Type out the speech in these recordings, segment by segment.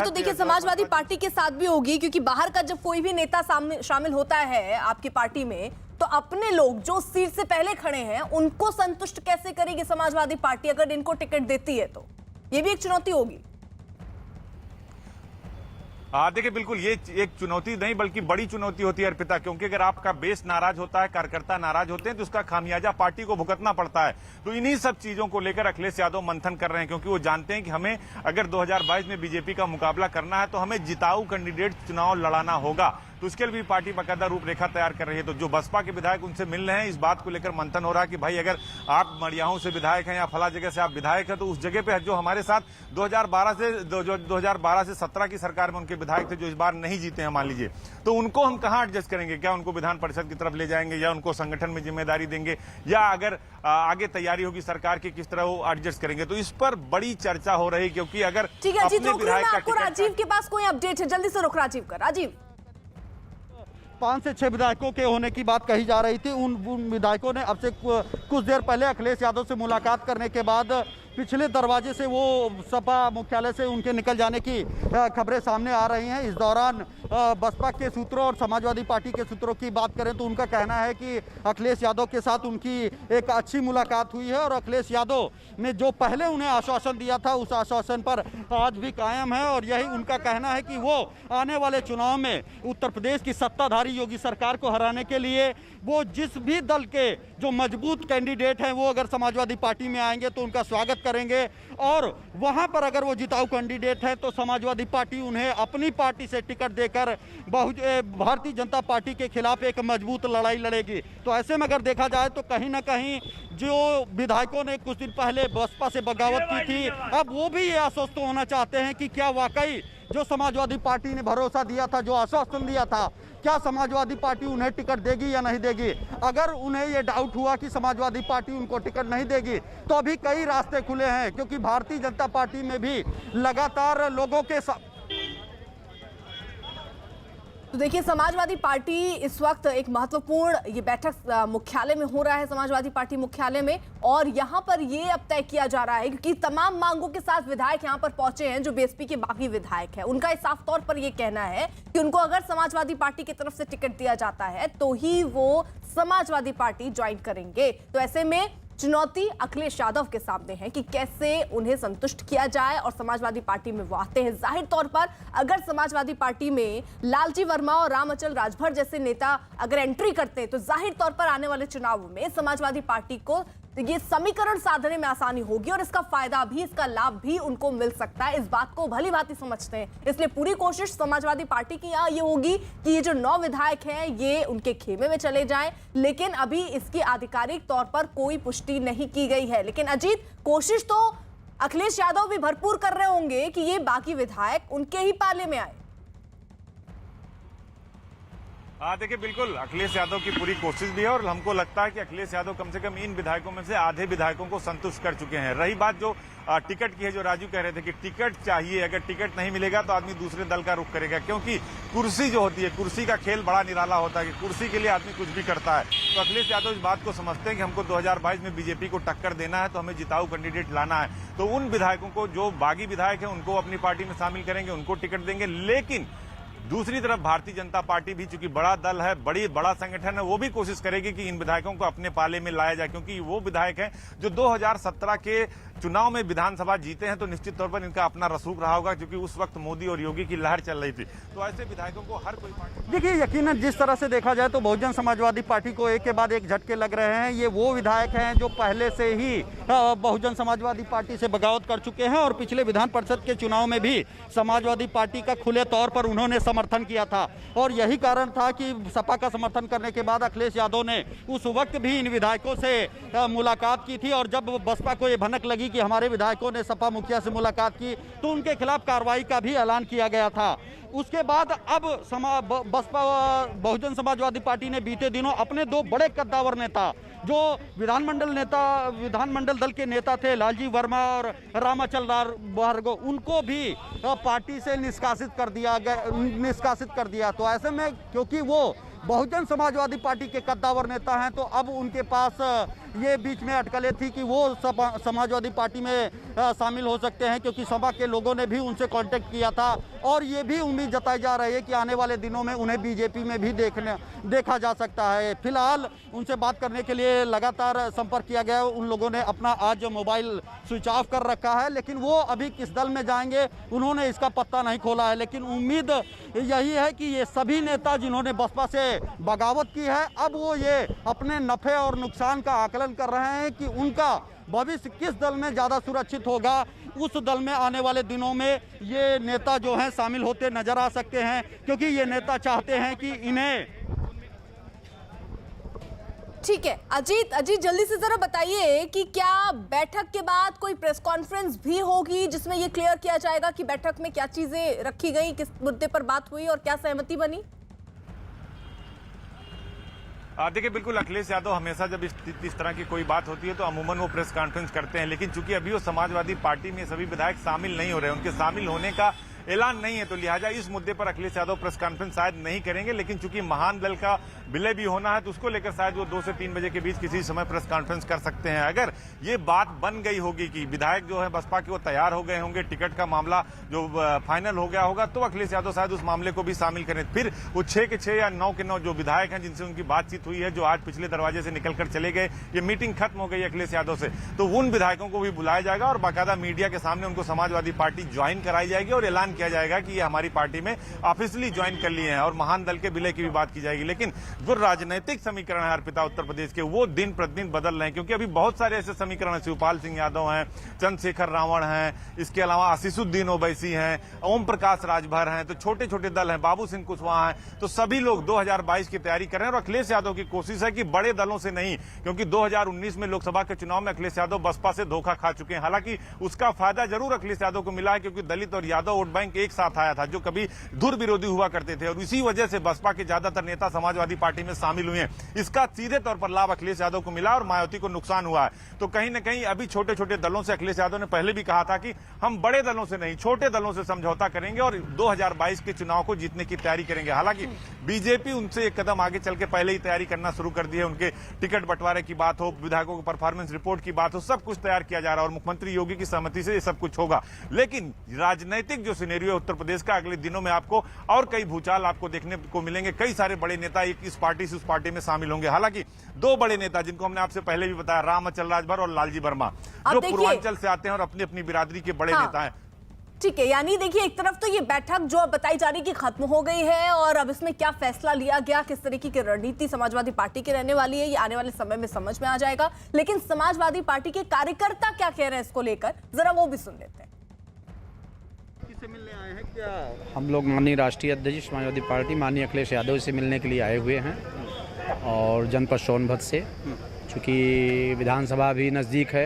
तो देखिए समाजवादी पार्टी के साथ भी होगी, क्योंकि बाहर का जब कोई भी नेता शामिल होता है आपकी पार्टी में, तो अपने लोग जो सीट से पहले खड़े हैं उनको संतुष्ट कैसे करेगी समाजवादी पार्टी अगर इनको टिकट देती है? तो ये भी एक चुनौती होगी। देखिए बिल्कुल, ये एक चुनौती नहीं बल्कि बड़ी चुनौती होती है अर्पिता, क्योंकि अगर आपका बेस नाराज होता है, कार्यकर्ता नाराज होते हैं, तो उसका खामियाजा पार्टी को भुगतना पड़ता है। तो इन्हीं सब चीजों को लेकर अखिलेश यादव मंथन कर रहे हैं, क्योंकि वो जानते हैं कि हमें अगर 2022 में बीजेपी का मुकाबला करना है तो हमें जिताऊ कैंडिडेट चुनाव लड़ाना होगा। तो उसके लिए भी पार्टी बाकायदा रूपरेखा तैयार कर रही है। तो जो बसपा के विधायक उनसे मिल रहे हैं, इस बात को लेकर मंथन हो रहा है कि भाई अगर आप मड़ियाहों से विधायक हैं या फला जगह से आप विधायक हैं, तो उस जगह पे जो हमारे साथ 2012 से 17 की सरकार में उनके विधायक थे जो इस बार नहीं जीते हैं मान लीजिए, तो उनको हम कहां एडजस्ट करेंगे? क्या उनको विधान परिषद की तरफ ले जाएंगे या उनको संगठन में जिम्मेदारी देंगे, या अगर आगे तैयारी होगी सरकार की किस तरह वो एडजस्ट करेंगे? तो इस पर बड़ी चर्चा हो रही, क्योंकि अगर ठीक है अजीत, आपको राजीव के पास कोई अपडेट है? जल्दी से रुक राजीव का। राजीव, 5 से 6 विधायकों के होने की बात कही जा रही थी। उन विधायकों ने अब से कुछ देर पहले अखिलेश यादव से मुलाकात करने के बाद पिछले दरवाजे से वो सपा मुख्यालय से उनके निकल जाने की खबरें सामने आ रही हैं। इस दौरान बसपा के सूत्रों और समाजवादी पार्टी के सूत्रों की बात करें तो उनका कहना है कि अखिलेश यादव के साथ उनकी एक अच्छी मुलाकात हुई है और अखिलेश यादव ने जो पहले उन्हें आश्वासन दिया था उस आश्वासन पर आज भी कायम है। और यही उनका कहना है कि वो आने वाले चुनाव में उत्तर प्रदेश की सत्ताधारी योगी सरकार को हराने के लिए वो जिस भी दल के जो मजबूत कैंडिडेट हैं वो अगर समाजवादी पार्टी में आएंगे तो उनका स्वागत करेंगे, और वहां पर अगर वो जिताऊ कैंडिडेट है तो समाजवादी पार्टी उन्हें अपनी पार्टी से टिकट देकर भारतीय जनता पार्टी के खिलाफ एक मजबूत लड़ाई लड़ेगी। तो ऐसे में अगर देखा जाए तो कहीं ना कहीं जो विधायकों ने कुछ दिन पहले बसपा से बगावत की थी, अब वो भी ये आश्वस्त होना चाहते हैं कि क्या वाकई जो समाजवादी पार्टी ने भरोसा दिया था, जो आश्वासन दिया था, क्या समाजवादी पार्टी उन्हें टिकट देगी या नहीं देगी। अगर उन्हें ये डाउट हुआ कि समाजवादी पार्टी उनको टिकट नहीं देगी तो अभी कई रास्ते खुले हैं, क्योंकि भारतीय जनता पार्टी में भी लगातार लोगों के तो देखिए समाजवादी पार्टी इस वक्त एक महत्वपूर्ण ये बैठक मुख्यालय में हो रहा है, समाजवादी पार्टी मुख्यालय में, और यहां पर ये अब तय किया जा रहा है क्योंकि तमाम मांगों के साथ विधायक यहां पर पहुंचे हैं जो बीएसपी के बाकी विधायक हैं। उनका साफ तौर पर ये कहना है कि उनको अगर समाजवादी पार्टी की तरफ से टिकट दिया जाता है तो ही वो समाजवादी पार्टी ज्वाइन करेंगे। तो ऐसे में चुनौती अखिलेश यादव के सामने है कि कैसे उन्हें संतुष्ट किया जाए और समाजवादी पार्टी में वो आते हैं। जाहिर तौर पर अगर समाजवादी पार्टी में लालजी वर्मा और रामअचल राजभर जैसे नेता अगर एंट्री करते हैं तो जाहिर तौर पर आने वाले चुनाव में समाजवादी पार्टी को ये समीकरण साधने में आसानी होगी और इसका फायदा भी, इसका लाभ भी उनको मिल सकता है। इस बात को भली भांति समझते हैं, इसलिए पूरी कोशिश समाजवादी पार्टी की यहाँ ये होगी कि ये जो 9 विधायक हैं ये उनके खेमे में चले जाएं, लेकिन अभी इसकी आधिकारिक तौर पर कोई पुष्टि नहीं की गई है। लेकिन अजीत, कोशिश तो अखिलेश यादव भी भरपूर कर रहे होंगे कि ये बाकी विधायक उनके ही पाले में आए। देखिए बिल्कुल अखिलेश यादव की पूरी कोशिश भी है और हमको लगता है कि अखिलेश यादव कम से कम इन विधायकों में से आधे विधायकों को संतुष्ट कर चुके हैं। रही बात जो टिकट की है, जो राजू कह रहे थे कि टिकट चाहिए, अगर टिकट नहीं मिलेगा तो आदमी दूसरे दल का रुख करेगा, क्योंकि कुर्सी जो होती है, कुर्सी का खेल बड़ा निराला होता है कि कुर्सी के लिए आदमी कुछ भी करता है। तो अखिलेश यादव इस बात को समझते हैं कि हमको 2022 में बीजेपी को टक्कर देना है तो हमें जिताऊ कैंडिडेट लाना है। तो उन विधायकों को, जो बागी विधायक है, उनको अपनी पार्टी में शामिल करेंगे, उनको टिकट देंगे। लेकिन दूसरी तरफ भारतीय जनता पार्टी भी चूंकि बड़ा दल है, बड़ा संगठन है, वो भी कोशिश करेगी कि इन विधायकों को अपने पाले में लाया जाए, क्योंकि वो विधायक हैं जो 2017 के चुनाव में विधानसभा जीते हैं। तो निश्चित तौर पर इनका अपना रसूख रहा होगा, क्योंकि उस वक्त मोदी और योगी की लहर चल रही थी। तो ऐसे विधायकों को हर कोई पार्टी, देखिए यकीनन जिस तरह से देखा जाए तो बहुजन समाजवादी पार्टी को एक के बाद एक झटके लग रहे हैं। ये वो विधायक हैं जो पहले से ही बहुजन समाजवादी पार्टी से बगावत कर चुके हैं और पिछले विधान परिषद के चुनाव में भी समाजवादी पार्टी का खुले तौर पर उन्होंने समर्थन किया था। और यही कारण था कि सपा का समर्थन करने के बाद अखिलेश यादव ने उस वक्त भी इन विधायकों से मुलाकात की थी। और जब बसपा को ये भनक लगी कि हमारे विधायकों ने सपा मुखिया से मुलाकात की तो उनके खिलाफ कार्रवाई का भी ऐलान किया गया था। उसके बाद अब बसपा बहुजन समाजवादी पार्टी ने बीते दिनों अपने 2 बड़े कद्दावर नेता, जो विधानमंडल दल के नेता थे लालजी वर्मा और रामअचल राजभर, उनको भी पार्टी से निष्कासित कर दिया। तो ऐसे में क्योंकि वो बहुजन समाजवादी पार्टी के कद्दावर नेता हैं तो अब उनके पास ये बीच में अटकलें थी कि वो समाजवादी पार्टी में शामिल हो सकते हैं, क्योंकि सपा के लोगों ने भी उनसे कांटेक्ट किया था और ये भी उम्मीद जताई जा रही है कि आने वाले दिनों में उन्हें बीजेपी में भी देखा जा सकता है। फिलहाल उनसे बात करने के लिए लगातार संपर्क किया गया। उन लोगों ने अपना आज मोबाइल स्विच ऑफ कर रखा है, लेकिन वो अभी किस दल में जाएंगे उन्होंने इसका पत्ता नहीं खोला है। लेकिन उम्मीद यही है कि ये सभी नेता जिन्होंने बसपा से बगावत की है, अब वो ये अपने नफे और नुकसान का आकलन कर रहे हैं कि उनका भविष्य किस दल में ज़्यादा सुरक्षित होगा। उस दल में आने वाले दिनों में ये नेता जो हैं शामिल होते नजर आ सकते हैं, क्योंकि ये नेता चाहते हैं कि इन्हें। ठीक है अजीत जल्दी से जरा बताइए कि क्या बैठक के बाद कोई प्रेस कॉन्फ्रेंस भी होगी जिसमें ये क्लियर किया जाएगा कि बैठक में क्या चीजें रखी गई, किस मुद्दे पर बात हुई और क्या सहमति बनी? देखिए, बिल्कुल अखिलेश यादव हमेशा जब इस तरह की कोई बात होती है तो अमूमन वो प्रेस कॉन्फ्रेंस करते हैं, लेकिन चूंकि अभी वो समाजवादी पार्टी में सभी विधायक शामिल नहीं हो रहे हैं, उनके शामिल होने का ऐलान नहीं है, तो लिहाजा इस मुद्दे पर अखिलेश यादव प्रेस कॉन्फ्रेंस शायद नहीं करेंगे। लेकिन चूंकि महान दल का विलय भी होना है तो उसको लेकर शायद वो 2 से 3 बजे के बीच किसी समय प्रेस कॉन्फ्रेंस कर सकते हैं। अगर ये बात बन गई होगी कि विधायक जो है बसपा के वो तैयार हो गए होंगे, टिकट का मामला जो फाइनल हो गया होगा, तो अखिलेश यादव शायद उस मामले को भी शामिल करें। फिर वो 6 के 6 या 9 के 9 जो विधायक हैं जिनसे उनकी बातचीत हुई है, जो आज पिछले दरवाजे से निकलकर चले गए, ये मीटिंग खत्म हो गई अखिलेश यादव से, तो उन विधायकों को भी बुलाया जाएगा और बाकायदा मीडिया के सामने उनको समाजवादी पार्टी ज्वाइन कराई जाएगी और ऐलान किया जाएगा कि हमारी पार्टी में ऑफिशियली ज्वाइन कर लिए हैं और महान दल के विलय की भी बात की जाएगी। लेकिन जो राजनीतिक समीकरण है अर्पिता उत्तर प्रदेश के, वो दिन प्रतिदिन बदल रहे हैं, क्योंकि अभी बहुत सारे ऐसे समीकरण हैं। शिवपाल सिंह यादव हैं, चंद्रशेखर रावण हैं, इसके अलावा आशीषुद्दीन ओवैसी हैं, ओम प्रकाश राजभर हैं, तो छोटे छोटे दल हैं, बाबू सिंह कुशवाहा हैं, तो सभी लोग 2022 की तैयारी कर रहे हैं। और अखिलेश यादव की कोशिश है कि बड़े दलों से नहीं, क्योंकि 2019 में लोकसभा के चुनाव में अखिलेश यादव बसपा से धोखा खा चुके हैं। हालांकि उसका फायदा जरूर अखिलेश यादव को मिला है, क्योंकि दलित और यादव वोट बैंक एक साथ आया था, जो कभी धुर विरोधी हुआ करते थे, और इसी वजह से बसपा के ज्यादातर नेता समाजवादी पार्टी में शामिल हुए हैं। इसका सीधे तौर पर लाभ अखिलेश यादव को मिला और मायावती को नुकसान हुआ है। तो कहीं न कहीं अभी छोटे छोटे दलों से अखिलेश यादव ने पहले भी कहा था कि हम बड़े दलों से नहीं, छोटे दलों से समझौता करेंगे और 2022 के चुनाव को जीतने की तैयारी करेंगे। हालांकि बीजेपी उनसे एक कदम आगे चल के पहले ही तैयारी करना शुरू कर दी है। उनके टिकट बंटवारे की बात हो, विधायकों की परफॉर्मेंस रिपोर्ट की बात हो, सब कुछ तैयार किया जा रहा है और मुख्यमंत्री योगी की सहमति से ये सब कुछ होगा। लेकिन राजनीतिक जो सिनेरियो है उत्तर प्रदेश का, अगले दिनों में आपको और कई भूचाल आपको देखने को मिलेंगे। कई सारे बड़े नेता इस पार्टी से उस पार्टी में शामिल होंगे। हालांकि 2 बड़े नेता जिनको हमने आपसे पहले भी बताया, राम अचल राजभर और लालजी वर्मा, जो पूर्वांचल से आते हैं और अपनी अपनी बिरादरी के बड़े नेता हैं। ठीक है, यानी देखिए एक तरफ तो ये बैठक जो अब बताई जा रही है कि खत्म हो गई है और अब इसमें क्या फैसला लिया गया, किस तरीके की रणनीति समाजवादी पार्टी की रहने वाली है, ये आने वाले समय में समझ में आ जाएगा। लेकिन समाजवादी पार्टी के कार्यकर्ता क्या कह रहे हैं इसको लेकर, जरा वो भी सुन लेते हैं। किससे मिलने आए हैं? क्या हम लोग माननीय राष्ट्रीय अध्यक्ष समाजवादी पार्टी माननीय अखिलेश यादव से मिलने के लिए आए हुए हैं और जनपद सोनभद्र से, चूँकि विधानसभा भी नज़दीक है,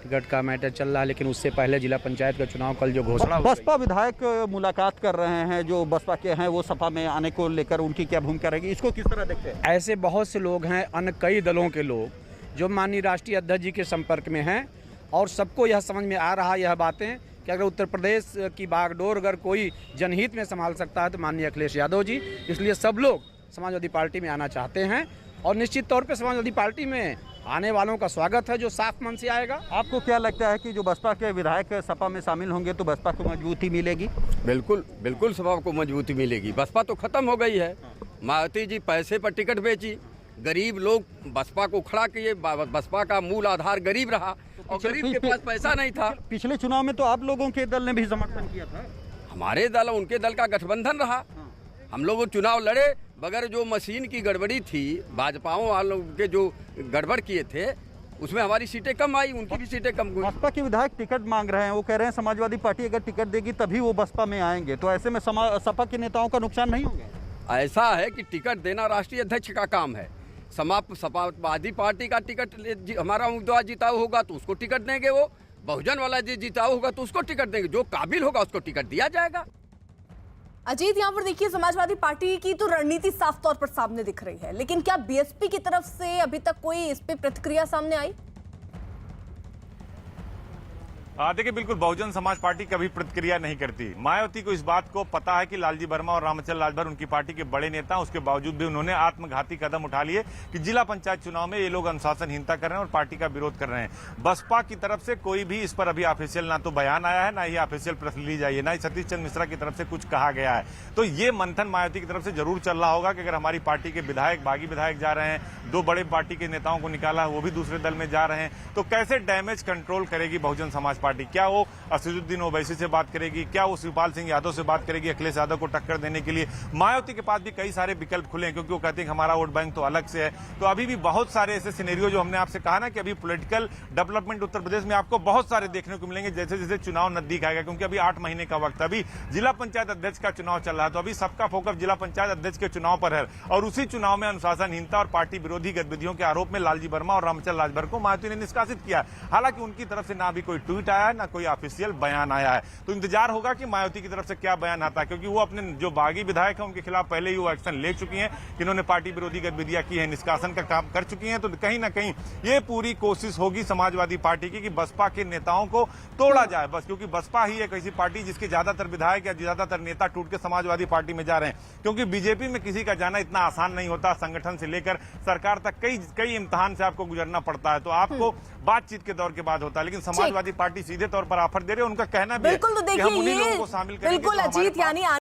टिकट का मैटर चल रहा है, लेकिन उससे पहले जिला पंचायत का चुनाव कल जो घोषणा, बसपा विधायक मुलाकात कर रहे हैं जो बसपा के हैं, वो सपा में आने को लेकर उनकी क्या भूमिका रहेगी, इसको किस तरह देखते हैं? ऐसे बहुत से लोग हैं, अन्य कई दलों के लोग जो माननीय राष्ट्रीय अध्यक्ष जी के संपर्क में हैं और सबको यह समझ में आ रहा है यह बातें कि अगर उत्तर प्रदेश की बागडोर अगर कोई जनहित में संभाल सकता है तो माननीय अखिलेश यादव जी, इसलिए सब लोग समाजवादी पार्टी में आना चाहते हैं और निश्चित तौर पे समाजवादी पार्टी में आने वालों का स्वागत है जो साफ मन से आएगा। आपको क्या लगता है कि जो बसपा के विधायक सपा में शामिल होंगे तो बसपा को मजबूती मिलेगी? बिल्कुल बिल्कुल सपा को मजबूती मिलेगी। बसपा तो खत्म हो गई है। मायावती जी पैसे पर टिकट बेची, गरीब लोग बसपा को खड़ा किए, बसपा का मूल आधार गरीब रहा और गरीब के पास पैसा नहीं था। पिछले चुनाव में तो आप लोगों के दल ने भी समर्थन किया था। हमारे दल उनके दल का गठबंधन रहा। हम लोग चुनाव लड़े, मगर जो मशीन की गड़बड़ी थी, भाजपा वालों के जो गड़बड़ किए थे, उसमें हमारी सीटें कम आई, उनकी भी सीटें कम हुई। बसपा के विधायक टिकट मांग रहे हैं, वो कह रहे हैं समाजवादी पार्टी अगर टिकट देगी तभी वो बसपा में आएंगे, तो ऐसे में सपा के नेताओं का नुकसान नहीं होगा? ऐसा है कि टिकट देना राष्ट्रीय अध्यक्ष का काम है। समाजवादी पार्टी का टिकट हमारा उम्मीदवार जीता होगा तो उसको टिकट देंगे, वो बहुजन वाला जीता होगा तो उसको टिकट देंगे, जो काबिल होगा उसको टिकट दिया जाएगा। अजीत, यहाँ पर देखिए समाजवादी पार्टी की तो रणनीति साफ तौर पर सामने दिख रही है, लेकिन क्या बीएसपी की तरफ से अभी तक कोई इस पे प्रतिक्रिया सामने आई? देखिए, बिल्कुल बहुजन समाज पार्टी कभी प्रतिक्रिया नहीं करती। मायावती को इस बात को पता है कि लालजी वर्मा और रामचंद्र राजभर उनकी पार्टी के बड़े नेता, उसके बावजूद भी उन्होंने आत्मघाती कदम उठा लिए कि जिला पंचायत चुनाव में ये लोग अनुशासनहीनता कर रहे हैं और पार्टी का विरोध कर रहे हैं। बसपा की तरफ से कोई भी इस पर अभी ऑफिशियल ना तो बयान आया है, ना ही ऑफिशियल प्रेस रिलीज आई है, ना ही सतीश चंद्र मिश्रा की तरफ से कुछ कहा गया है। तो ये मंथन मायावती की तरफ से जरूर चल रहा होगा कि अगर हमारी पार्टी के विधायक, बागी विधायक जा रहे हैं, दो बड़े पार्टी के नेताओं को निकाला, वो भी दूसरे दल में जा रहे हैं, तो कैसे डैमेज कंट्रोल करेगी बहुजन समाज पार्टी? क्या वो असदुद्दीन ओवैसी से बात करेगी? क्या वो शिवपाल सिंह यादव से बात करेगी अखिलेश यादव को टक्कर देने के लिए? मायावती के पास भी कई सारे विकल्प खुले हैं, क्योंकि वो कहते हैं कि हमारा वोट बैंक तो अलग से है। तो अभी भी बहुत सारे ऐसे सिनेरियो, जो हमने आपसे कहा ना कि अभी पॉलिटिकल डेवलपमेंट उत्तर प्रदेश में आपको बहुत सारे देखने को मिलेंगे जैसे जैसे चुनाव नजदीक आएगा, क्योंकि अभी 8 महीने का वक्त है। अभी जिला पंचायत अध्यक्ष का चुनाव चल रहा है, तो अभी सबका फोकस जिला पंचायत अध्यक्ष के चुनाव पर है, और उसी चुनाव में अनुशासनहीनता और पार्टी विरोधी गतिविधियों के आरोप में लालजी वर्मा और रामचंद्र राजभर को मायावती ने निष्कासित किया। हालांकि उनकी तरफ से ना भी कोई ट्वीट आया है, ना कोई ऑफिशियल बयान आया है। तो इंतजार होगा कि मायावती की तरफ से क्या बयान आता है, क्योंकि वो अपने जो बागी विधायक हैं उनके खिलाफ पहले ही वो एक्शन ले चुकी हैं कि इन्होंने पार्टी विरोधी गतिविधियां की हैं, निष्कासन का काम कर चुकी हैं। तो कहीं ना कहीं ये पूरी कोशिश होगी समाजवादी पार्टी की कि बसपा के नेताओं को तोड़ा जाए, बस, क्योंकि बसपा ही एक ऐसी पार्टी जिसके ज्यादातर विधायक या ज्यादातर नेता टूट के समाजवादी पार्टी में जा रहे हैं। क्योंकि बीजेपी में किसी का जाना इतना आसान नहीं होता, संगठन से लेकर सरकार तक कई इम्तिहान से आपको गुजरना पड़ता है। तो आपको बातचीत के दौर के बाद होता है, लेकिन समाजवादी पार्टी सीधे तौर पर ऑफर दे रहे हैं। उनका कहना भी है बिल्कुल, तो कि हम उन्हीं देखिए लोगों को शामिल करेंगे बिल्कुल जो हमारे अजीत, पास यानी